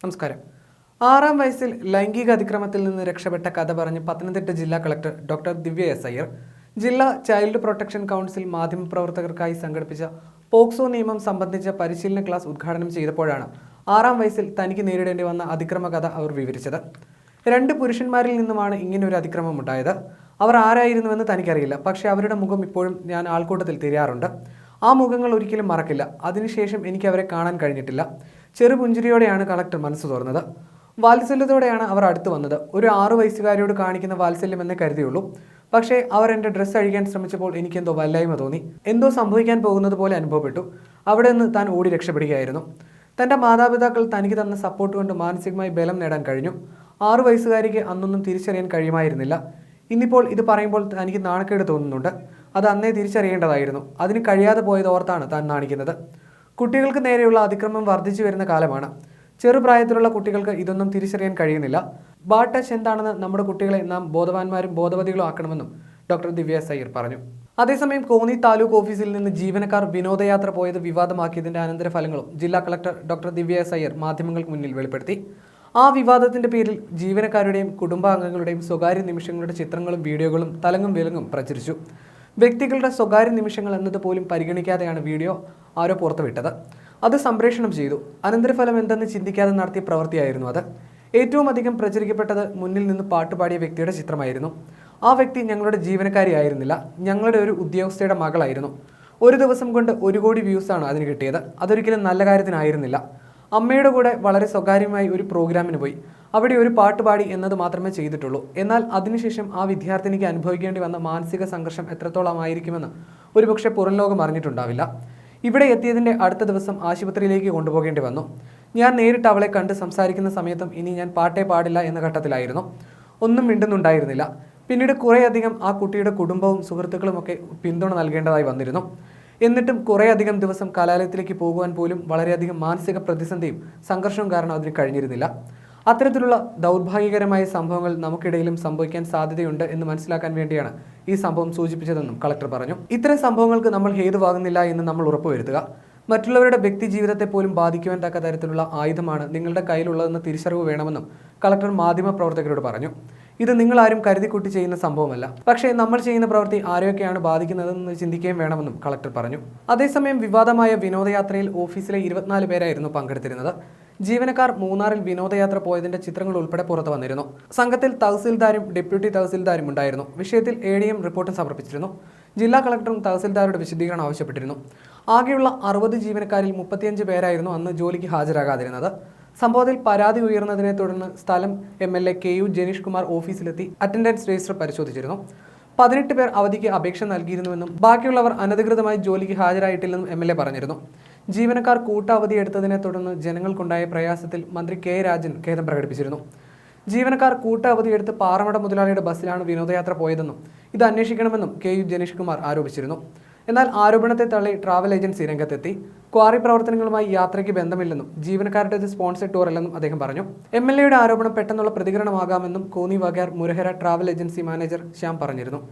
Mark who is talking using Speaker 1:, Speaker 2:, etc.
Speaker 1: നമസ്കാരം. 6-ാം വയസ്സിൽ ലൈംഗിക അതിക്രമത്തിൽ നിന്ന് രക്ഷപ്പെട്ട കഥ പറഞ്ഞ് പത്തനംതിട്ട ജില്ലാ കളക്ടർ ഡോക്ടർ ദിവ്യ എസ് അയ്യർ ജില്ലാ ചൈൽഡ് പ്രൊട്ടക്ഷൻ കൗൺസിൽ മാധ്യമപ്രവർത്തകർക്കായി സംഘടിപ്പിച്ച പോക്സോ നിയമം സംബന്ധിച്ച പരിശീലന ക്ലാസ് ഉദ്ഘാടനം ചെയ്തപ്പോഴാണ് 6-ാം വയസ്സിൽ തനിക്ക് നേരിടേണ്ടി വന്ന അതിക്രമ കഥ അവർ വിവരിച്ചത്. 2 പുരുഷന്മാരിൽ നിന്നുമാണ് ഇങ്ങനൊരു അതിക്രമം ഉണ്ടായത്. അവർ ആരായിരുന്നുവെന്ന് തനിക്കറിയില്ല. പക്ഷേ അവരുടെ മുഖം ഇപ്പോഴും ഞാൻ ആൾക്കൂട്ടത്തിൽ തിരയാറുണ്ട്. ആ മുഖങ്ങൾ ഒരിക്കലും മറക്കില്ല. അതിനുശേഷം എനിക്ക് അവരെ കാണാൻ കഴിഞ്ഞിട്ടില്ല. ചെറുപുഞ്ചിരിയോടെയാണ് കളക്ടർ മനസ്സ് തുറന്നത്. വാത്സല്യത്തോടെയാണ് അവർ അടുത്തു വന്നത്. ഒരു 6 വയസ്സുകാരിയോട് കാണിക്കുന്ന വാത്സല്യമെന്നേ കരുതിയുള്ളൂ. പക്ഷേ അവർ എൻ്റെ ഡ്രസ്സ് അഴിക്കാൻ ശ്രമിച്ചപ്പോൾ എനിക്കെന്തോ വല്ലായ്മ തോന്നി. എന്തോ സംഭവിക്കാൻ പോകുന്നത് പോലെ അനുഭവപ്പെട്ടു. അവിടെ നിന്ന് താൻ ഓടി രക്ഷപ്പെടുകയായിരുന്നു. തൻ്റെ മാതാപിതാക്കൾ തനിക്ക് തന്ന സപ്പോർട്ട് കൊണ്ട് മാനസികമായി ബലം നേടാൻ കഴിഞ്ഞു. 6 വയസ്സുകാരിക്ക് അന്നൊന്നും തിരിച്ചറിയാൻ കഴിയുമായിരുന്നില്ല. ഇന്നിപ്പോൾ ഇത് പറയുമ്പോൾ തനിക്ക് നാണക്കേട് തോന്നുന്നുണ്ട്. അത് അന്നേ തിരിച്ചറിയേണ്ടതായിരുന്നു. അതിന് കഴിയാതെ പോയത് ഓർത്താണ് താൻ നാണിക്കുന്നത്. കുട്ടികൾക്ക് നേരെയുള്ള അതിക്രമം വർദ്ധിച്ചു വരുന്ന കാലമാണ്. ചെറുപ്രായത്തിലുള്ള കുട്ടികൾക്ക് ഇതൊന്നും തിരിച്ചറിയാൻ കഴിയുന്നില്ല. ബാഡ് ടച്ച് എന്താണെന്ന് നമ്മുടെ കുട്ടികളെ നാം ബോധവാന്മാരും ബോധവതികളും ആക്കണമെന്നും ഡോക്ടർ ദിവ്യ എസ് അയ്യർ പറഞ്ഞു. അതേസമയം കോന്നി താലൂക്ക് ഓഫീസിൽ നിന്ന് ജീവനക്കാർ വിനോദയാത്ര പോയത് വിവാദമാക്കിയതിന്റെ അനന്തരഫലങ്ങളും ജില്ലാ കളക്ടർ ഡോക്ടർ ദിവ്യ എസ് അയ്യർ മാധ്യമങ്ങൾക്ക് മുന്നിൽ വെളിപ്പെടുത്തി. ആ വിവാദത്തിന്റെ പേരിൽ ജീവനക്കാരുടെയും കുടുംബാംഗങ്ങളുടെയും സ്വകാര്യ നിമിഷങ്ങളുടെ ചിത്രങ്ങളും വീഡിയോകളും തലങ്ങും വിലങ്ങും പ്രചരിച്ചു. വ്യക്തികളുടെ സ്വകാര്യ നിമിഷങ്ങൾ എന്നതുപോലും പരിഗണിക്കാതെയാണ് വീഡിയോ ആരോ പുറത്തുവിട്ടത്. അത് സംപ്രേഷണം ചെയ്തു. അനന്തരഫലം എന്തെന്ന് ചിന്തിക്കാതെ നടത്തിയ പ്രവൃത്തിയായിരുന്നു അത്. ഏറ്റവും അധികം പ്രചരിക്കപ്പെട്ടത് മുന്നിൽ നിന്ന് പാട്ടുപാടിയ വ്യക്തിയുടെ ചിത്രമായിരുന്നു. ആ വ്യക്തി ഞങ്ങളുടെ ജീവനക്കാരിയായിരുന്നില്ല, ഞങ്ങളുടെ ഒരു ഉദ്യോഗസ്ഥയുടെ മകളായിരുന്നു. ഒരു ദിവസം കൊണ്ട് 1 കോടി വ്യൂസാണ് അതിന് കിട്ടിയത്. അതൊരിക്കലും നല്ല കാര്യത്തിനായിരുന്നില്ല. അമ്മയുടെ കൂടെ വളരെ സ്വകാര്യമായി ഒരു പ്രോഗ്രാമിന് പോയി. അവിടെ ഒരു പാട്ടുപാടി എന്നത് മാത്രമേ ചെയ്തിട്ടുള്ളൂ. എന്നാൽ അതിനുശേഷം ആ വിദ്യാർത്ഥിനിക്ക് അനുഭവിക്കേണ്ടി വന്ന മാനസിക സംഘർഷം എത്രത്തോളമായിരിക്കുമെന്ന് ഒരുപക്ഷെ പുറം ലോകം അറിഞ്ഞിട്ടുണ്ടാവില്ല. ഇവിടെ എത്തിയതിൻ്റെ അടുത്ത ദിവസം ആശുപത്രിയിലേക്ക് കൊണ്ടുപോകേണ്ടി വന്നു. ഞാൻ നേരിട്ട് അവളെ കണ്ട് സംസാരിക്കുന്ന സമയത്തും ഇനി ഞാൻ പാട്ടേ പാടില്ല എന്ന ഘട്ടത്തിലായിരുന്നു. ഒന്നും മിണ്ടുന്നുണ്ടായിരുന്നില്ല. പിന്നീട് കുറേയധികം ആ കുട്ടിയുടെ കുടുംബവും സുഹൃത്തുക്കളുമൊക്കെ പിന്തുണ നൽകേണ്ടതായി വന്നിരുന്നു. എന്നിട്ടും കുറേയധികം ദിവസം കലാലയത്തിലേക്ക് പോകുവാൻ പോലും വളരെയധികം മാനസിക പ്രതിസന്ധിയും സംഘർഷവും കാരണം അതിന് കഴിഞ്ഞിരുന്നില്ല. അത്തരത്തിലുള്ള ദൗർഭാഗ്യകരമായ സംഭവങ്ങൾ നമുക്കിടയിലും സംഭവിക്കാൻ സാധ്യതയുണ്ട് എന്ന് മനസ്സിലാക്കാൻ വേണ്ടിയാണ് ഈ സംഭവം സൂചിപ്പിച്ചതെന്നും കളക്ടർ പറഞ്ഞു. ഇത്തരം സംഭവങ്ങൾക്ക് നമ്മൾ ഹേതുവാകുന്നില്ല എന്ന് നമ്മൾ ഉറപ്പുവരുത്തുക. മറ്റുള്ളവരുടെ വ്യക്തി ജീവിതത്തെ പോലും ബാധിക്കുവാൻ തക്ക തരത്തിലുള്ള ആയുധമാണ് നിങ്ങളുടെ കയ്യിലുള്ളതെന്ന് തിരിച്ചറിവ് വേണമെന്നും കളക്ടർ മാധ്യമപ്രവർത്തകരോട് പറഞ്ഞു. ഇത് നിങ്ങളാരും കരുതിക്കൂട്ടി ചെയ്യുന്ന സംഭവമല്ല. പക്ഷേ നമ്മൾ ചെയ്യുന്ന പ്രവൃത്തി ആരെയൊക്കെയാണ് ബാധിക്കുന്നതെന്ന് ചിന്തിക്കുകയും വേണമെന്നും കളക്ടർ പറഞ്ഞു. അതേസമയം വിവാദമായ വിനോദയാത്രയിൽ ഓഫീസിലെ 24 പേരായിരുന്നു പങ്കെടുത്തിരുന്നത്. ജീവനക്കാർ മൂന്നാറിൽ വിനോദയാത്ര പോയതിന്റെ ചിത്രങ്ങൾ ഉൾപ്പെടെ പുറത്തു വന്നിരുന്നു. സംഘത്തിൽ തഹസിൽദാരും ഡെപ്യൂട്ടി തഹസിൽദാരും ഉണ്ടായിരുന്നു. വിഷയത്തിൽ ADM റിപ്പോർട്ടും സമർപ്പിച്ചിരുന്നു. ജില്ലാ കളക്ടറും തഹസിൽദാരുടെ വിശദീകരണം ആവശ്യപ്പെട്ടിരുന്നു. ആകെയുള്ള 60 ജീവനക്കാരിൽ 35 പേരായിരുന്നു അന്ന് ജോലിക്ക് ഹാജരാകാതിരുന്നത്. സംഭവത്തിൽ പരാതി ഉയർന്നതിനെ തുടർന്ന് സ്ഥലം MLA KU ജനീഷ് കുമാർ ഓഫീസിലെത്തി അറ്റൻഡൻസ് രജിസ്റ്റർ പരിശോധിച്ചിരുന്നു. 18 പേർ അവധിക്ക് അപേക്ഷ നൽകിയിരുന്നുവെന്നും ബാക്കിയുള്ളവർ അനധികൃതമായി ജോലിക്ക് ഹാജരായിട്ടില്ലെന്നും MLA പറഞ്ഞിരുന്നു. ജീവനക്കാർ കൂട്ടവധി എടുത്തതിനെ തുടർന്ന് ജനങ്ങൾക്കുണ്ടായ പ്രയാസത്തിൽ മന്ത്രി K രാജൻ ഖേദം പ്രകടിപ്പിച്ചിരുന്നു. ജീവനക്കാർ കൂട്ടവധിയെടുത്ത് പാറമട മുതലാളിയുടെ ബസ്സിലാണ് വിനോദയാത്ര പോയതെന്നും ഇത് അന്വേഷിക്കണമെന്നും KU ജനീഷ് കുമാർ ആരോപിച്ചിരുന്നു. എന്നാൽ ആരോപണത്തെ തള്ളി ട്രാവൽ ഏജൻസി രംഗത്തെത്തി. ക്വാറി പ്രവർത്തനങ്ങളുമായി യാത്രയ്ക്ക് ബന്ധമില്ലെന്നും ജീവനക്കാരുടേത് സ്പോൺസർഡ് ടൂർ അല്ലെന്നും അദ്ദേഹം പറഞ്ഞു. MLAയുടെ ആരോപണം പെട്ടെന്നുള്ള പ്രതികരണമാകാമെന്നും Konni Vakayar Murahara travel agency manager Shyam പറഞ്ഞിരുന്നു.